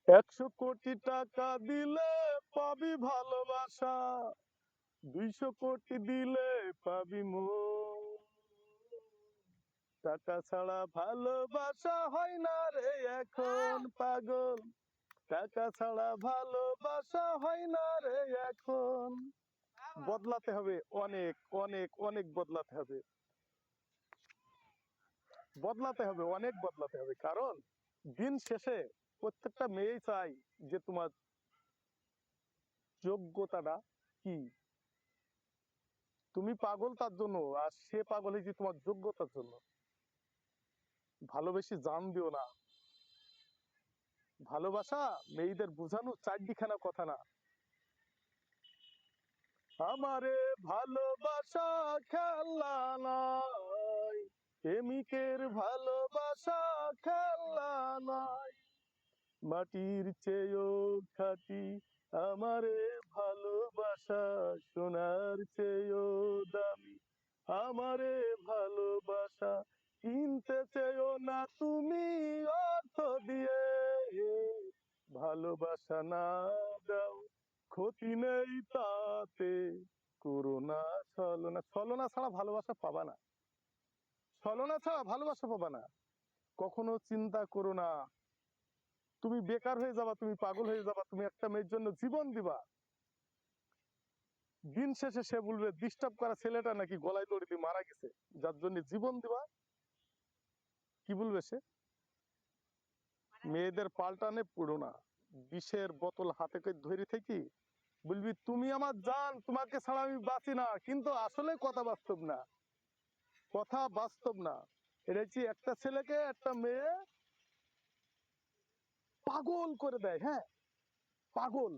100 কোটি টাকা দিলে পাবি ভালোবাসা, 200 কোটি দিলে পাবি মন। টাকা ছাড়া ভালোবাসা হয় না রে এখন পাগল, টাকা ছাড়া ভালোবাসা হয় না রে এখন। বদলাতে হবে, অনেক অনেক অনেক বদলাতে হবে, বদলাতে হবে, অনেক বদলাতে হবে। কারণ দিন শেষে প্রত্যেকটা মেয়েই চাই যে তোমার যোগ্যতাটা কি। তুমি পাগল তার জন্য, আর সে পাগল হয়েছে তোমার যোগ্যতার জন্য। ভালোবেসে জান দিও না। ভালোবাসা মেয়েদের বোঝানো চারদিখানা কথা না। আমারে ভালোবাসা খেলা নাই, প্রেমিকের ভালোবাসা খেলা নাই। মাটির চেয়েও খাঁটি আমারে ভালোবাসা, সোনার চেয়েও দামি আমারে ভালোবাসা। কিনতে চেয়েও না তুমি অর্থ দিয়ে, ভালোবাসা না দাও ক্ষতি নেই তাতে। করোনা ছলনা, ছলনা ছাড়া ভালোবাসা পাবা না, ছলনা ছাড়া ভালোবাসা পাবা না। কখনো চিন্তা করো না তুমি বেকার হয়ে যাবা, তুমি পাগল হয়ে যাবা, তুমি একটা মেয়ের জন্য জীবন দিবা, দিন শেষে সে বলবে ডিস্টার্ব করা ছেলেটা নাকি গলায় দড়ি দিয়ে মারা গেছে, যার জন্য জীবন দিবা। কি বলবে সে? মেয়েদের পাল্টানে পড়ো না। বিষের বোতল হাতে করে ধরে থেকে বলবি তুমি আমার জান, তোমাকে ছাড়া আমি বাঁচি না, কিন্তু আসলে কথা বাস্তব না, কথা বাস্তব না। এটা হচ্ছে একটা ছেলেকে একটা মেয়ে পাগল করে দেয়। হ্যাঁ, পাগল।